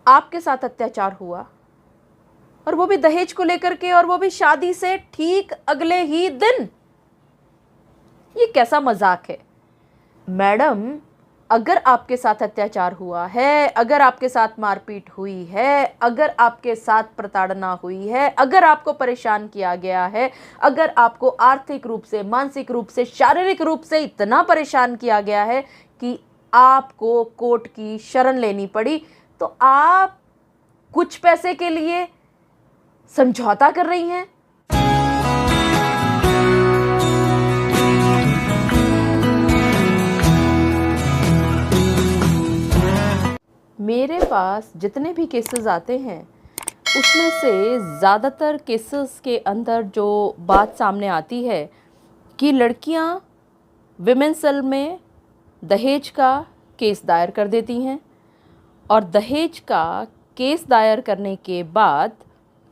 आपके साथ अत्याचार हुआ, और वो भी दहेज को लेकर के, और वो भी शादी से ठीक अगले ही दिन। ये कैसा मजाक है मैडम? अगर आपके साथ अत्याचार हुआ है, अगर आपके साथ मारपीट हुई है, अगर आपके साथ प्रताड़ना हुई है, अगर आपको परेशान किया गया है, अगर आपको आर्थिक रूप से, मानसिक रूप से, शारीरिक रूप से इतना परेशान किया गया है कि आपको कोर्ट की शरण लेनी पड़ी, तो आप कुछ पैसे के लिए समझौता कर रही हैं। मेरे पास जितने भी केसेस आते हैं उसमें से ज़्यादातर केसेस के अंदर जो बात सामने आती है कि लड़कियां विमेंस सेल में दहेज का केस दायर कर देती हैं, और दहेज का केस दायर करने के बाद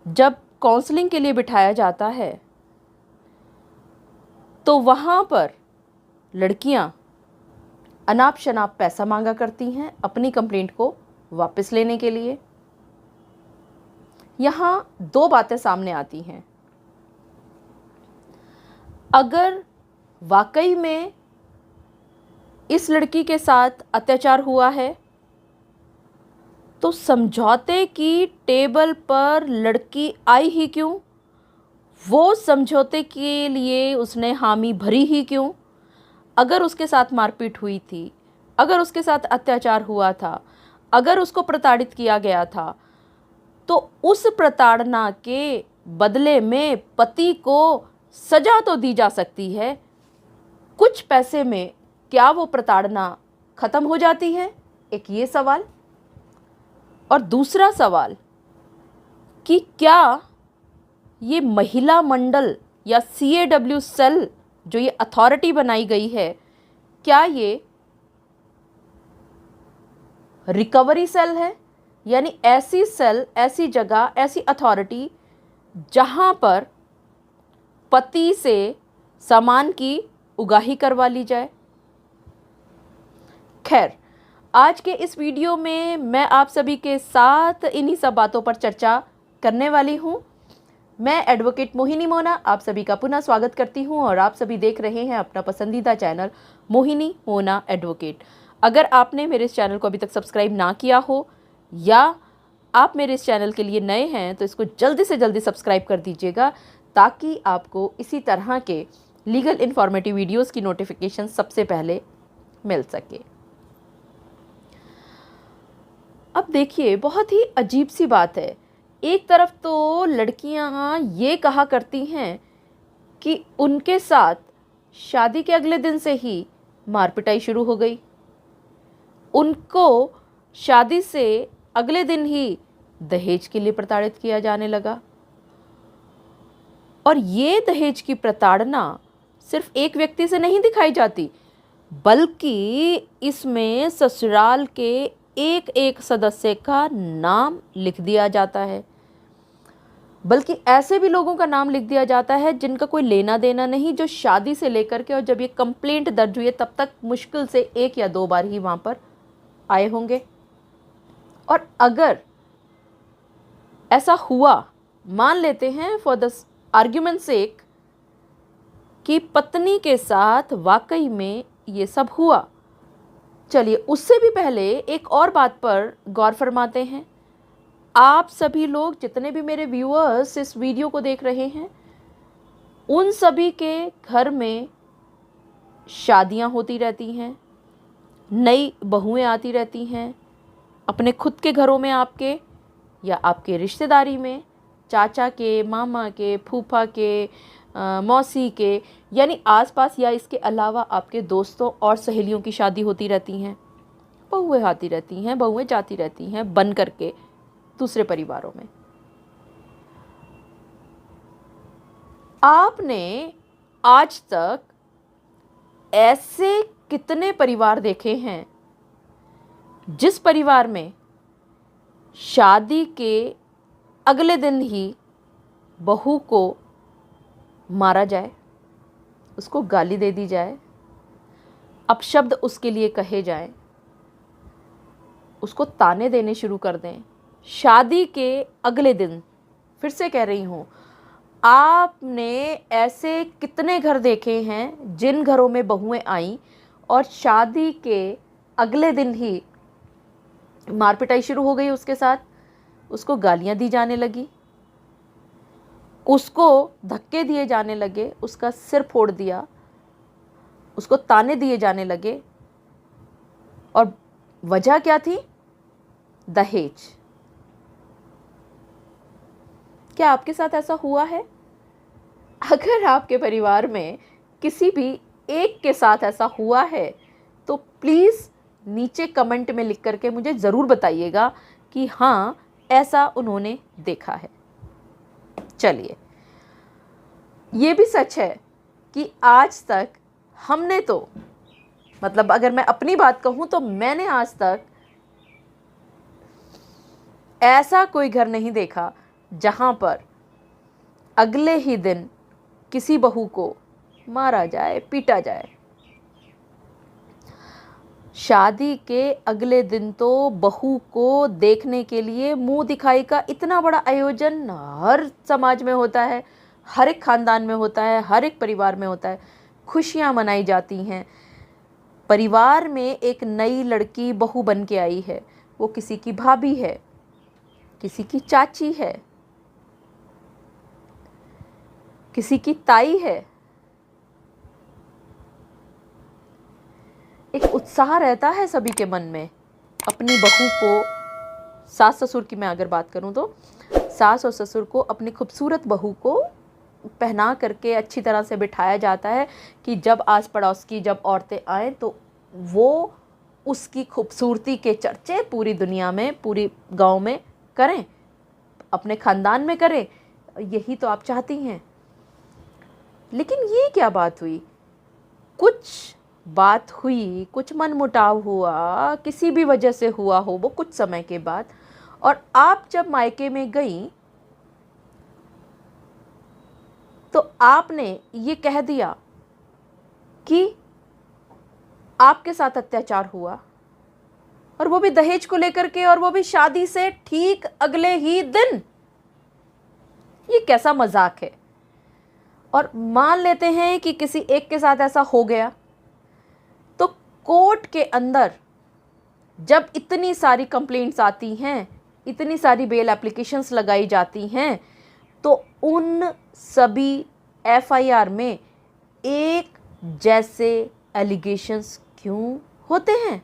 जब काउंसलिंग के लिए बिठाया जाता है तो वहाँ पर लड़कियां अनाप शनाप पैसा मांगा करती हैं अपनी कंप्लेंट को वापस लेने के लिए। यहाँ दो बातें सामने आती हैं। अगर वाकई में इस लड़की के साथ अत्याचार हुआ है तो समझौते की टेबल पर लड़की आई ही क्यों? वो समझौते के लिए उसने हामी भरी ही क्यों? अगर उसके साथ मारपीट हुई थी, अगर उसके साथ अत्याचार हुआ था, अगर उसको प्रताड़ित किया गया था, तो उस प्रताड़ना के बदले में पति को सजा तो दी जा सकती है। कुछ पैसे में क्या वो प्रताड़ना खत्म हो जाती है? एक ये सवाल। और दूसरा सवाल कि क्या ये महिला मंडल या CAW सेल जो ये अथॉरिटी बनाई गई है, क्या ये रिकवरी सेल है? यानी ऐसी सेल, ऐसी जगह, ऐसी अथॉरिटी जहां पर पति से सामान की उगाही करवा ली जाए। खैर, आज के इस वीडियो में मैं आप सभी के साथ इन्हीं सब बातों पर चर्चा करने वाली हूं। मैं एडवोकेट मोहिनी मोना आप सभी का पुनः स्वागत करती हूं, और आप सभी देख रहे हैं अपना पसंदीदा चैनल मोहिनी मोना एडवोकेट। अगर आपने मेरे इस चैनल को अभी तक सब्सक्राइब ना किया हो, या आप मेरे इस चैनल के लिए नए हैं, तो इसको जल्दी से जल्दी सब्सक्राइब कर दीजिएगा, ताकि आपको इसी तरह के लीगल इन्फॉर्मेटिव वीडियोस की नोटिफिकेशन सबसे पहले मिल सके। अब देखिए, बहुत ही अजीब सी बात है। एक तरफ तो लड़कियां ये कहा करती हैं कि उनके साथ शादी के अगले दिन से ही मारपिटाई शुरू हो गई, उनको शादी से अगले दिन ही दहेज के लिए प्रताड़ित किया जाने लगा। और ये दहेज की प्रताड़ना सिर्फ एक व्यक्ति से नहीं दिखाई जाती, बल्कि इसमें ससुराल के एक एक सदस्य का नाम लिख दिया जाता है। बल्कि ऐसे भी लोगों का नाम लिख दिया जाता है जिनका कोई लेना देना नहीं, जो शादी से लेकर के और जब ये कंप्लेंट दर्ज हुई है तब तक मुश्किल से 1 या 2 बार ही वहाँ पर आए होंगे। और अगर ऐसा हुआ, मान लेते हैं फॉर द आर्ग्यूमेंट सेक कि पत्नी के साथ वाकई में ये सब हुआ, चलिए उससे भी पहले एक और बात पर गौर फरमाते हैं। आप सभी लोग जितने भी मेरे व्यूअर्स इस वीडियो को देख रहे हैं, उन सभी के घर में शादियां होती रहती हैं, नई बहुएं आती रहती हैं, अपने खुद के घरों में आपके, या आपके रिश्तेदारी में, चाचा के, मामा के, फूफा के, मौसी के, यानी आसपास या इसके अलावा आपके दोस्तों और सहेलियों की शादी होती रहती हैं। बहुएं आती रहती हैं, बहुएं जाती रहती हैं बन करके दूसरे परिवारों में। आपने आज तक ऐसे कितने परिवार देखे हैं जिस परिवार में शादी के अगले दिन ही बहू को मारा जाए, उसको गाली दे दी जाए, अपशब्द उसके लिए कहे जाएं, उसको ताने देने शुरू कर दें, शादी के अगले दिन, फिर से कह रही हूँ, आपने ऐसे कितने घर देखे हैं जिन घरों में बहुएं आईं और शादी के अगले दिन ही मार पिटाई शुरू हो गई उसके साथ, उसको गालियां दी जाने लगी, उसको धक्के दिए जाने लगे, उसका सिर फोड़ दिया, उसको ताने दिए जाने लगे। और वजह क्या थी? दहेज। क्या आपके साथ ऐसा हुआ है? अगर आपके परिवार में किसी भी एक के साथ ऐसा हुआ है तो प्लीज़ नीचे कमेंट में लिख करके मुझे ज़रूर बताइएगा कि हाँ, ऐसा उन्होंने देखा है। चलिए, ये भी सच है कि आज तक हमने तो, मतलब अगर मैं अपनी बात कहूँ तो मैंने आज तक ऐसा कोई घर नहीं देखा जहाँ पर अगले ही दिन किसी बहू को मारा जाए, पीटा जाए। शादी के अगले दिन तो बहू को देखने के लिए मुंह दिखाई का इतना बड़ा आयोजन हर समाज में होता है, हर एक खानदान में होता है, हर एक परिवार में होता है। खुशियां मनाई जाती हैं। परिवार में एक नई लड़की बहू बन के आई है, वो किसी की भाभी है, किसी की चाची है, किसी की ताई है। एक उत्साह रहता है सभी के मन में अपनी बहू को, सास ससुर की मैं अगर बात करूं तो सास और ससुर को अपनी खूबसूरत बहू को पहना करके अच्छी तरह से बिठाया जाता है कि जब आस पड़ोस की जब औरतें आएँ तो वो उसकी खूबसूरती के चर्चे पूरी दुनिया में, पूरी गांव में करें, अपने खानदान में करें। यही तो आप चाहती हैं। लेकिन ये क्या बात हुई? कुछ बात हुई, कुछ मनमुटाव हुआ, किसी भी वजह से हुआ हो वो कुछ समय के बाद, और आप जब मायके में गई तो आपने ये कह दिया कि आपके साथ अत्याचार हुआ, और वो भी दहेज को लेकर के, और वो भी शादी से ठीक अगले ही दिन। ये कैसा मजाक है? और मान लेते हैं कि किसी एक के साथ ऐसा हो गया, तो कोर्ट के अंदर जब इतनी सारी कंप्लेंट्स आती हैं, इतनी सारी बेल एप्लीकेशंस लगाई जाती हैं, तो उन सभी एफआईआर में एक जैसे एलिगेशंस क्यों होते हैं?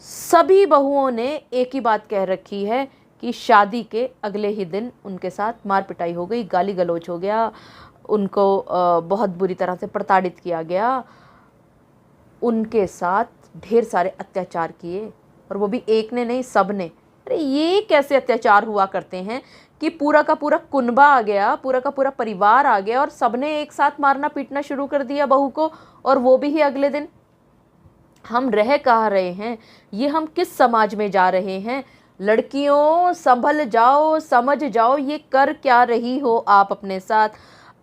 सभी बहुओं ने एक ही बात कह रखी है कि शादी के अगले ही दिन उनके साथ मार पिटाई हो गई, गाली गलौज हो गया, उनको बहुत बुरी तरह से प्रताड़ित किया गया, उनके साथ ढेर सारे अत्याचार किए, और वो भी एक ने नहीं, सब ने। अरे ये कैसे अत्याचार हुआ करते हैं कि पूरा का पूरा कुनबा आ गया, पूरा का पूरा परिवार आ गया और सबने एक साथ मारना पीटना शुरू कर दिया बहू को, और वो भी ही अगले दिन। हम रह कहाँ रहे हैं? ये हम किस समाज में जा रहे हैं? लड़कियों संभल जाओ, समझ जाओ, ये कर क्या रही हो आप अपने साथ?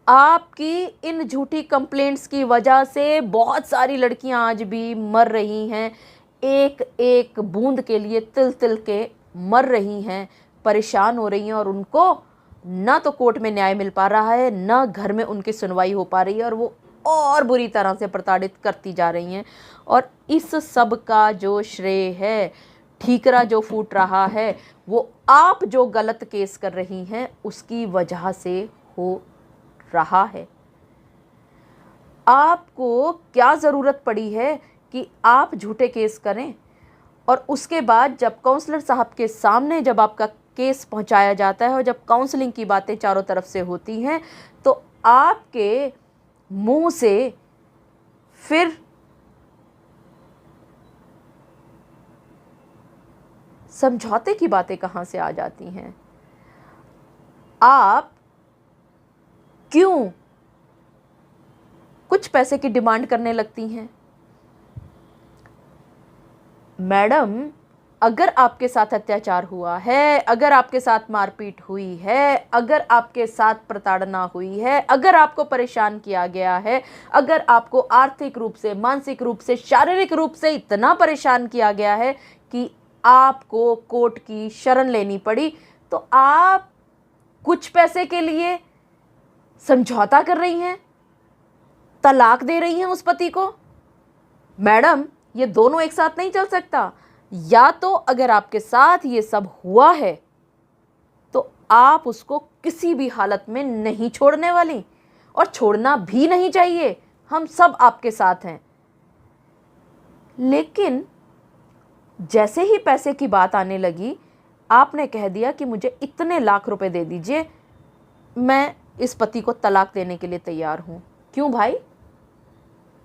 आपकी इन झूठी कंप्लेंट्स की वजह से बहुत सारी लड़कियां आज भी मर रही हैं, एक एक बूंद के लिए तिल तिल के मर रही हैं, परेशान हो रही हैं, और उनको ना तो कोर्ट में न्याय मिल पा रहा है, ना घर में उनकी सुनवाई हो पा रही है, और वो और बुरी तरह से प्रताड़ित करती जा रही हैं। और इस सब का जो श्रेय है, ठीकरा जो फूट रहा है, वो आप जो गलत केस कर रही हैं उसकी वजह से हो रहा है। आपको क्या ज़रूरत पड़ी है कि आप झूठे केस करें, और उसके बाद जब काउंसलर साहब के सामने जब आपका केस पहुंचाया जाता है और जब काउंसलिंग की बातें चारों तरफ से होती हैं, तो आपके मुंह से फिर समझौते की बातें कहां से आ जाती हैं? आप क्यों कुछ पैसे की डिमांड करने लगती हैं? मैडम, अगर आपके साथ अत्याचार हुआ है, अगर आपके साथ मारपीट हुई है, अगर आपके साथ प्रताड़ना हुई है, अगर आपको परेशान किया गया है, अगर आपको आर्थिक रूप से, मानसिक रूप से, शारीरिक रूप से इतना परेशान किया गया है कि आपको कोर्ट की शरण लेनी पड़ी, तो आप कुछ पैसे के लिए समझौता कर रही हैं, तलाक दे रही हैं उस पति को। मैडम, ये दोनों एक साथ नहीं चल सकता। या तो अगर आपके साथ ये सब हुआ है तो आप उसको किसी भी हालत में नहीं छोड़ने वाली, और छोड़ना भी नहीं चाहिए। हम सब आपके साथ हैं। लेकिन जैसे ही पैसे की बात आने लगी, आपने कह दिया कि मुझे इतने लाख रुपए दे दीजिए, मैं इस पति को तलाक देने के लिए तैयार हूं। क्यों भाई?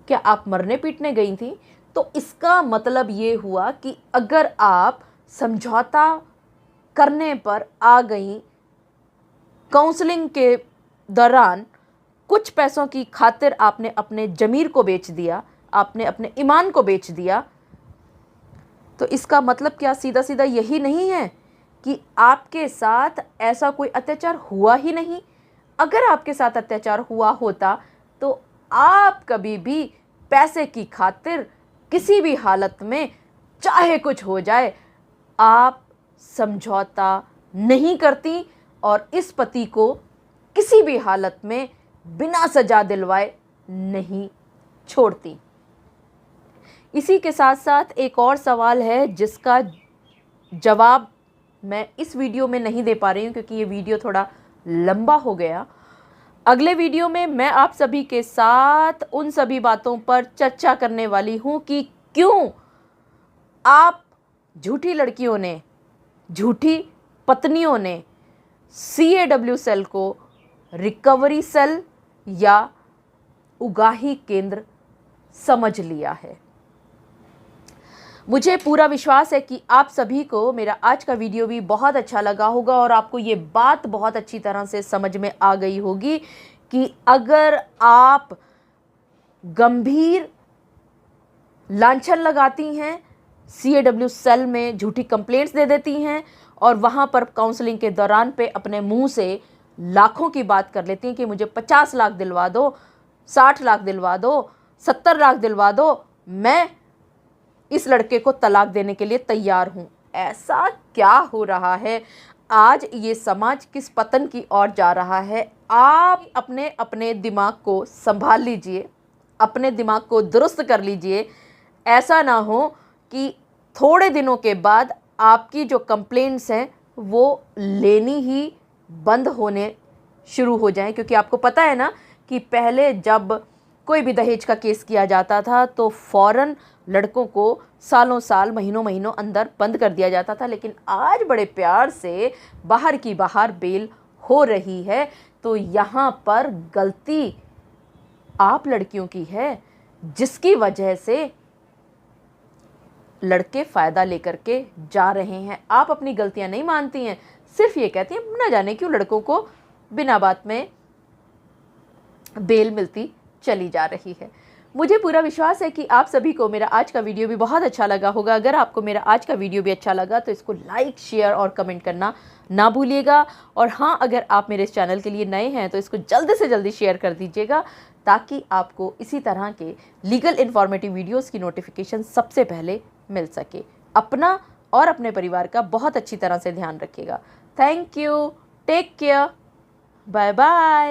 क्या आप मरने पीटने गई थी? तो इसका मतलब ये हुआ कि अगर आप समझौता करने पर आ गई, काउंसलिंग के दौरान कुछ पैसों की खातिर आपने अपने ज़मीर को बेच दिया, आपने अपने ईमान को बेच दिया, तो इसका मतलब क्या सीधा सीधा यही नहीं है कि आपके साथ ऐसा कोई अत्याचार हुआ ही नहीं? अगर आपके साथ अत्याचार हुआ होता तो आप कभी भी पैसे की खातिर किसी भी हालत में, चाहे कुछ हो जाए, आप समझौता नहीं करती और इस पति को किसी भी हालत में बिना सजा दिलवाए नहीं छोड़ती। इसी के साथ साथ एक और सवाल है जिसका जवाब मैं इस वीडियो में नहीं दे पा रही हूँ, क्योंकि ये वीडियो थोड़ा लंबा हो गया। अगले वीडियो में मैं आप सभी के साथ उन सभी बातों पर चर्चा करने वाली हूँ कि क्यों आप झूठी लड़कियों ने, झूठी पत्नियों ने CAW सेल को रिकवरी सेल या उगाही केंद्र समझ लिया है। मुझे पूरा विश्वास है कि आप सभी को मेरा आज का वीडियो भी बहुत अच्छा लगा होगा और आपको ये बात बहुत अच्छी तरह से समझ में आ गई होगी कि अगर आप गंभीर लांछन लगाती हैं, CAW सेल में झूठी कंप्लेंट्स दे देती हैं और वहाँ पर काउंसलिंग के दौरान पे अपने मुंह से लाखों की बात कर लेती हैं कि मुझे 50 लाख दिलवा दो, 60 लाख दिलवा दो, 70 लाख दिलवा दो, मैं इस लड़के को तलाक देने के लिए तैयार हूँ। ऐसा क्या हो रहा है? आज ये समाज किस पतन की ओर जा रहा है? आप अपने अपने दिमाग को संभाल लीजिए, अपने दिमाग को दुरुस्त कर लीजिए। ऐसा ना हो कि थोड़े दिनों के बाद आपकी जो कंप्लेंट्स हैं वो लेनी ही बंद होने शुरू हो जाएं, क्योंकि आपको पता है ना कि पहले जब कोई भी दहेज का केस किया जाता था तो फ़ौरन लड़कों को सालों साल, महीनों महीनों अंदर बंद कर दिया जाता था। लेकिन आज बड़े प्यार से बाहर की बाहर बेल हो रही है। तो यहाँ पर गलती आप लड़कियों की है, जिसकी वजह से लड़के फ़ायदा लेकर के जा रहे हैं। आप अपनी गलतियाँ नहीं मानती हैं, सिर्फ ये कहती हैं ना जाने क्यों लड़कों को बिना बात में बेल मिलती चली जा रही है। मुझे पूरा विश्वास है कि आप सभी को मेरा आज का वीडियो भी बहुत अच्छा लगा होगा। अगर आपको मेरा आज का वीडियो भी अच्छा लगा तो इसको लाइक, शेयर और कमेंट करना ना भूलिएगा। और हाँ, अगर आप मेरे इस चैनल के लिए नए हैं तो इसको जल्दी से जल्दी शेयर कर दीजिएगा, ताकि आपको इसी तरह के लीगल इन्फॉर्मेटिव वीडियोज़ की नोटिफिकेशन सबसे पहले मिल सके। अपना और अपने परिवार का बहुत अच्छी तरह से ध्यान रखिएगा। Thank you, take care, bye bye.